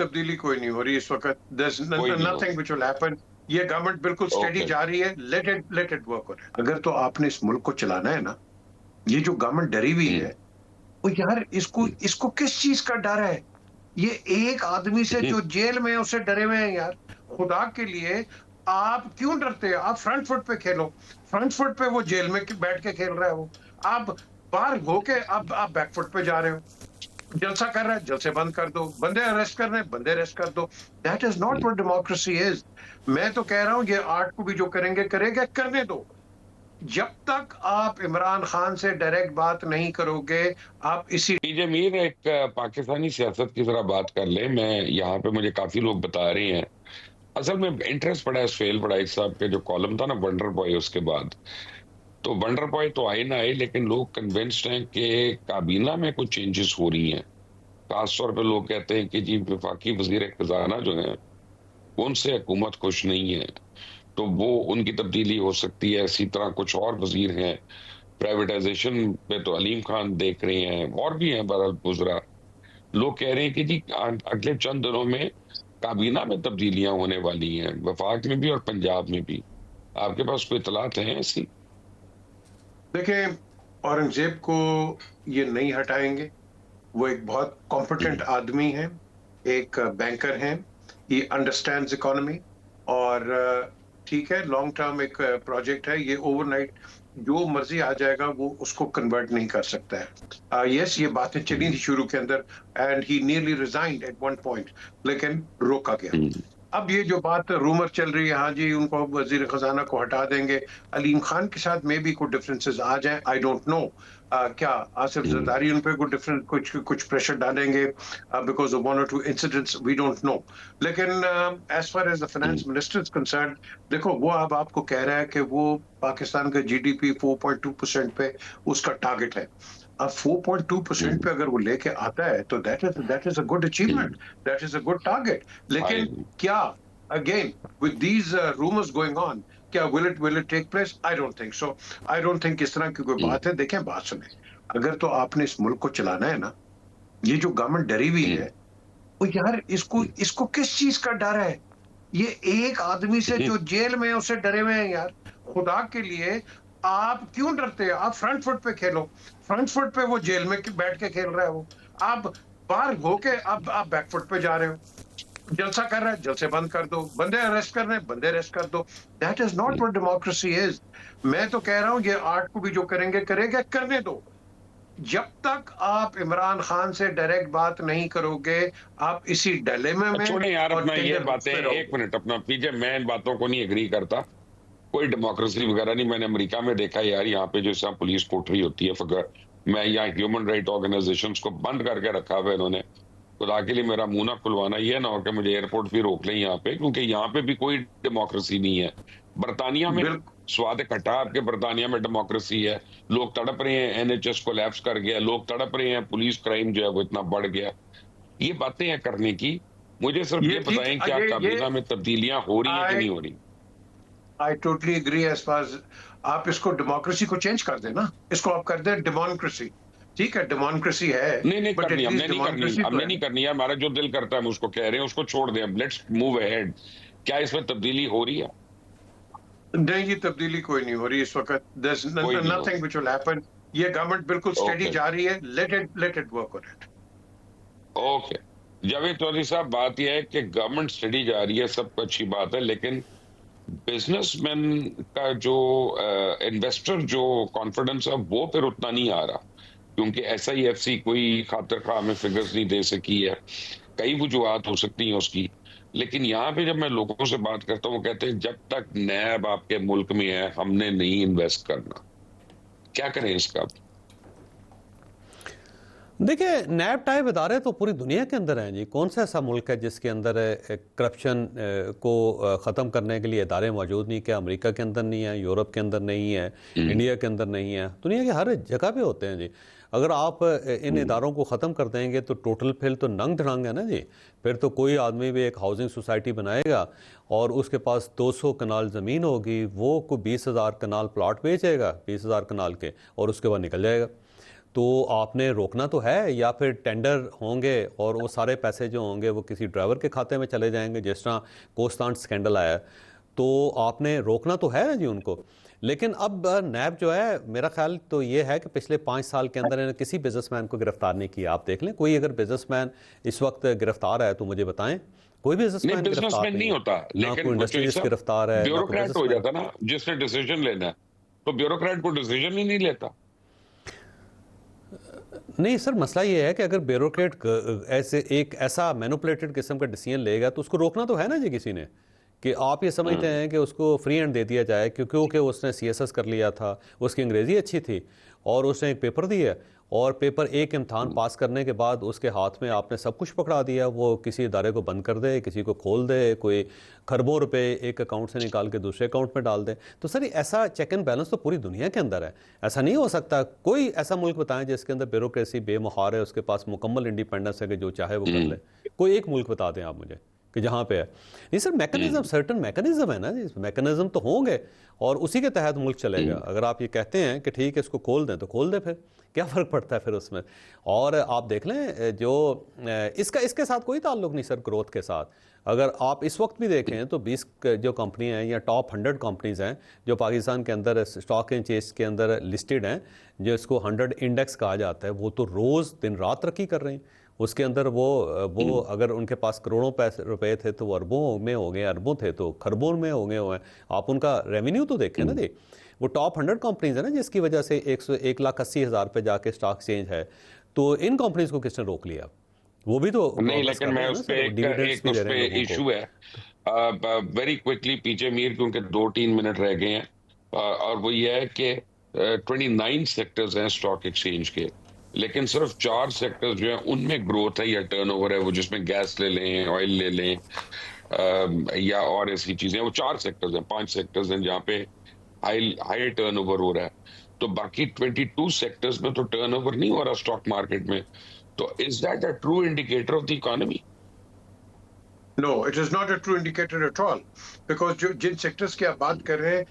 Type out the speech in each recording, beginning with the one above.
तब्दीली कोई नहीं हो रही इस वक्त। कोई नहीं हो नथिंग व्हिच विल हैपन। ये गवर्नमेंट बिल्कुल स्टेडी ओके जा रही है। Let it work on it. अगर तो आपने इस मुल्क को चलाना है ना, ये जो गवर्नमेंट डरी हुई हम्म है, वो यार इसको हम्म इसको किस चीज का डर है? ये एक आदमी से हम्म जो जेल में है उससे डरे हुए हैं यार। खुदा के लिए, आप क्यों डरते हैं? आप फ्रंट फुट पे खेलो। फ्रंट फुट पे वो जेल में बैठ के खेल रहा है वो। आप बाहर होके आप बैक फुट पे जा रहे हो। जलसा कर रहा है, जलसे बंद कर दो। बंदे अरेस्ट कर रहे हैं, बंदे अरेस्ट कर दो। That is not what democracy is. मैं तो कह रहा हूं, ये आर्ट को भी जो करेंगे करेंगे, करने दो। जब तक आप इमरान खान से डायरेक्ट बात नहीं करोगे, आप इसी पीजे मीर एक पाकिस्तानी सियासत की तरह बात कर ले। मैं यहाँ पे मुझे काफी लोग बता रहे हैं, असल में इंटरेस्ट पड़ा है सुहेल बड़ाई साहब के जो कॉलम था ना वंडर बॉय, उसके बाद तो वंडर बॉय तो आए ना आए, लेकिन लोग कन्विंस्ड हैं कि काबीना में कुछ चेंजेस हो रही हैं। खासतौर पे लोग कहते हैं कि जी वफाकी वजीर खजाना जो है उनसे हुकूमत खुश नहीं है, तो वो उनकी तब्दीली हो सकती है। इसी तरह कुछ और वजीर हैं, प्राइवेटाइजेशन पे तो अलीम खान देख रहे हैं, और भी हैं बहरहाल गुजरा। लोग कह रहे हैं कि जी अगले चंद दिनों में काबीना में तब्दीलियां होने वाली हैं, वफाक में भी और पंजाब में भी। आपके पास कोई इतलात है ऐसी? देखें, औरंगजेब को ये नहीं हटाएंगे। वो एक बहुत कॉम्पिटेंट हम्म आदमी है, एक बैंकर हैं। He understands economy. और ठीक है, लॉन्ग टर्म एक प्रोजेक्ट है ये। ओवरनाइट जो मर्जी आ जाएगा वो उसको कन्वर्ट नहीं कर सकता है। यस, ये बातें चली थी हम्म शुरू के अंदर, and he nearly resigned at one point, लेकिन रोका गया। हम्म अब ये जो बात रूमर चल रही है, हाँ जी उनको वजीर खजाना को हटा देंगे, अलीम खान के साथ में भी कुछ डिफरेंसेस आ जाएं, आई डोंट नो। क्या आसिफ हम्म जरदारी उन पे कुछ डिफरेंट कुछ कुछ प्रेशर डालेंगे बिकॉज ऑफ वन और two incidents? We don't know. लेकिन as far as the finance hmm minister is concern, देखो वो अब आपको कह रहा है कि वो पाकिस्तान का जीडीपी 4.2% पे उसका टारगेट है। अब 4.2% हम्म पे अगर वो लेके आता है तो that is a good achievement. Hmm that is a good target. I लेकिन क्या, again, with these rumors going on, क्या will it take place? I don't think so. I don't think इस तरह की कोई हम्म बात है। देखें, बात सुने, अगर तो आपने इस मुल्क को चलाना है ना, ये जो गवर्नमेंट डरी हुई हम्म है, वो यार इसको हम्म इसको किस चीज का डर है? ये एक आदमी से हम्म जो जेल में है उससे डरे हुए हैं यार। खुदा के लिए, आप क्यों डरते हैं? आप फ्रंट फुट पे खेलो। फ्रंट फुट पे वो जेल में बैठ के खेल रहा है वो। आप बाहर होके अब आप बैक फुट पे जा रहे हो। जलसा कर रहा है, जलसे बंद कर दो। बंदे अरेस्ट कर रहे हैं, बंदे अरेस्ट कर दो। That is not what democracy is. मैं तो कह रहा हूं, ये आर्ट को भी जो करेंगे करेंगे, करने दो। जब तक आप इमरान खान से डायरेक्ट बात नहीं करोगे, आप इसी डिलेमे में छोड़े यार और अपना ये टेंटर हूक्स बातें, पे एक रहोगे। मिनट अपना पीछे, मैं इन बातों को नहीं एग्री करता। कोई डेमोक्रेसी वगैरह नहीं। मैंने अमेरिका में देखा यार, यहाँ पे जो सब पुलिस कोठरी होती है, फकर मैं यहाँ ह्यूमन राइट ऑर्गेनाइजेशंस को बंद करके रखा हुआ है इन्होंने। खुदा के लिए मेरा मुंह ना खुलवाना, ये ना हो कि मुझे एयरपोर्ट भी रोक लें यहाँ पे, क्योंकि यहाँ पे भी कोई डेमोक्रेसी नहीं है। बर्तानिया में बिल्कुल। स्वाद खट्टा, आपके बर्तानिया में डेमोक्रेसी है। लोग तड़प रहे हैं, एनएचएस कोलैप्स कर गया, लोग तड़प रहे हैं, पुलिस क्राइम जो है वो इतना बढ़ गया। ये बातें हैं करने की। मुझे सिर्फ ये ये ठीक बताएं, है, क्या ये काबीना में तब्दीलियां हो रही हैं कि आई नहीं हो रही? I totally agree. As far आप इसको डेमोक्रेसी को चेंज कर देना, इसको आप कर दें डेमोक्रेसी। ठीक है, डेमोक्रेसी है, नहीं नहीं बट करनी, हमने एटलीस्ट नहीं करनी, डेमोक्रेसी तो हमने है। नहीं करनी यार। हमारा जो दिल करता है हम उसको कह रहे हैं, उसको छोड़ दें, लेट्स मूव अहेड। क्या इसमें तब्दीली हो रही है? नहीं, ये तब्दीली कोई नहीं हो रही इस वक्त। कोई नहीं हो नथिंग रही व्हिच विल हैपन। ये गवर्नमेंट बिल्कुल स्टेडी ओके जा रही है। Let it work on it. Okay. Javed Chaudhary साहब, बात यह है कि गवर्नमेंट स्टडी जा रही है, सब अच्छी बात है, लेकिन बिजनेसमैन का जो इन्वेस्टर जो कॉन्फिडेंस है वो फिर उतना नहीं आ रहा, क्योंकि SIFC कोई खातिर खा हमें फिगर्स नहीं दे सकी है। कई वजूहत हो सकती हैं उसकी, लेकिन यहाँ पे जब मैं लोगों से बात करता हूँ वो कहते हैं जब तक नैब आपके मुल्क में है हमने नहीं इन्वेस्ट करना। क्या करें इसका? देखिए, नैब टाइप इदारे तो पूरी दुनिया के अंदर हैं जी। कौन सा ऐसा मुल्क है जिसके अंदर करप्शन को ख़त्म करने के लिए इदारे मौजूद नहीं? क्या अमेरिका के अंदर नहीं है, यूरोप के अंदर नहीं है, हम्म इंडिया के अंदर नहीं है? दुनिया के हर जगह पे होते हैं जी। अगर आप इन हम्म इदारों को ख़त्म कर देंगे तो टोटल फिर तो नंग धड़ंग है ना जी। फिर तो कोई आदमी भी एक हाउसिंग सोसाइटी बनाएगा और उसके पास 200 कनाल ज़मीन होगी, वो को 20,000 कनाल प्लाट बेचेगा, 20,000 कनाल के, और उसके बाद निकल जाएगा। तो आपने रोकना तो है, या फिर टेंडर होंगे और वो सारे पैसे जो होंगे वो किसी ड्राइवर के खाते में चले जाएंगे, जिस तरह कोस्टांट स्कैंडल आया है। तो आपने रोकना तो है ना जी उनको। लेकिन अब नैब जो है, मेरा ख्याल तो ये है कि पिछले 5 साल के अंदर इन्होंने किसी बिजनेसमैन को गिरफ्तार नहीं किया। आप देख लें, कोई अगर बिजनेसमैन इस वक्त गिरफ्तार है तो मुझे बताएं। कोई नहीं, बिजनेसमैन गिरफ्तार बिजनेसमैन नहीं नहीं है, होता, ना कोई लेकिन इंडस्ट्रियलिस्ट गिरफ्तार है, ना कोई ब्यूरोक्रेट हो बिजनेसमैन। जाता ना जिसने डिसीजन लेना है, तो ब्यूरोक्रेट को डिसीजन ही नहीं लेता। नहीं सर, मसला ये है कि अगर ब्यूरोक्रेट ऐसे एक ऐसा मैनिपुलेटेड किस्म का डिसीजन लेगा तो उसको रोकना तो है ना जी किसी ने। कि आप ये समझते हैं कि उसको फ्री हैंड दे दिया जाए क्योंकि उसने सीएसएस कर लिया था, उसकी अंग्रेज़ी अच्छी थी और उसने एक पेपर दिया, और पेपर एक इम्तहान पास करने के बाद उसके हाथ में आपने सब कुछ पकड़ा दिया। वो किसी इदारे को बंद कर दे, किसी को खोल दे, कोई खरबों रुपए एक अकाउंट से निकाल के दूसरे अकाउंट में डाल दे। तो सर ऐसा चेक एंड बैलेंस तो पूरी दुनिया के अंदर है। ऐसा नहीं हो सकता। कोई ऐसा मुल्क बताएं जिसके अंदर ब्यूरोक्रेसी बेमुहार है, उसके पास मुकम्मल इंडिपेंडेंस है कि जो चाहे वो कर ले। कोई एक मुल्क बता दें आप मुझे कि जहाँ पे है। नहीं सर, मैकेनिज्म, सर्टन मैकेनिज्म है ना जी, मैकेनिज्म तो होंगे और उसी के तहत मुल्क चलेगा। अगर आप ये कहते हैं कि ठीक है इसको खोल दें तो खोल दें, फिर क्या फ़र्क पड़ता है फिर उसमें। और आप देख लें जो इसके साथ कोई ताल्लुक नहीं सर ग्रोथ के साथ। अगर आप इस वक्त भी देखें तो 20 जो कंपनियां हैं या टॉप 100 कंपनीज हैं जो पाकिस्तान के अंदर स्टॉक एक्सचेंज के अंदर लिस्टेड हैं, जो इसको 100 इंडेक्स कहा जाता है, वो तो रोज़ दिन रात तरक्की कर रही हैं। उसके अंदर वो अगर उनके पास करोड़ों पैसे रुपए थे तो वो अरबों में हो गए, अरबों थे तो खरबों में हो गए हुए हैं। आप उनका रेवेन्यू तो देखें ना जी। वो टॉप 100 कंपनीज है ना जिसकी वजह से 1,80,000 पे जाके स्टॉक एक्सचेंज है। तो इन कंपनीज को किसने रोक लिया? वो भी तो नहीं, प्रोग्रेस लेकिन कर रहे मैं हैं उस ना पे सर, डिविडेंड्स भी उस दे रहे पे हैं लोगों को। इशू है वेरी क्विकली पीछे मीर, क्योंकि 2-3 मिनट रह गए हैं। और वो ये है कि 29 सेक्टर्स हैं स्टॉक एक्सचेंज के, लेकिन सिर्फ 4 सेक्टर्स जो हैं उनमें ग्रोथ है या टर्नओवर है। वो जिसमें गैस ले लें, ऑयल ले लें, या और ऐसी चीजें, वो 4 सेक्टर्स हैं, 5 सेक्टर्स हैं जहाँ पे हाई हाई टर्नओवर हो रहा है। तो बाकी 22 सेक्टर्स में तो टर्नओवर नहीं हो रहा स्टॉक मार्केट में। तो is that a true indicator of the economy? No, it is not a true indicator at all, because जो जिन सेक्टर्स की आप बात कर रहे हैं,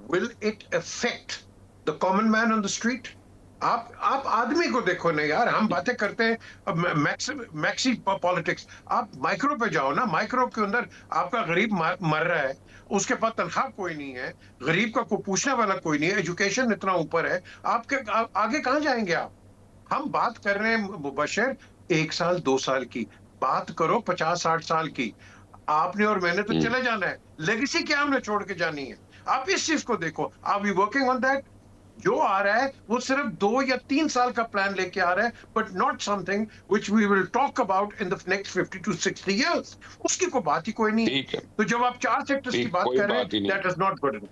will it affect the common man on the street? आप आदमी को देखो ना यार, हम बातें करते हैं अब मैक्सी पॉलिटिक्स। आप माइक्रो पे जाओ ना, माइक्रो के अंदर आपका गरीब मर रहा है, उसके पास तनख्वाह कोई नहीं है, गरीब का कोई पूछने वाला कोई नहीं है, एजुकेशन इतना ऊपर है, आगे कहाँ जाएंगे आप? हम बात कर रहे हैं मुबशर 1 साल 2 साल की, बात करो 50-60 साल की। आपने और मैंने तो चले जाना है, लेगेसी क्या हमने छोड़ के जानी है? आप इस चीज को देखो, are we working on that? जो आ रहा है वो सिर्फ 2 या 3 साल का प्लान लेके आ रहा है, but not something which we will talk about in the next 50 to 60 years। उसकी कोई बात ही कोई नहीं है। ठीक है, तो जब आप 4 सेक्टर्स की ठीक, बात कोई कर रहे बात ही हैं, नहीं। That is not good.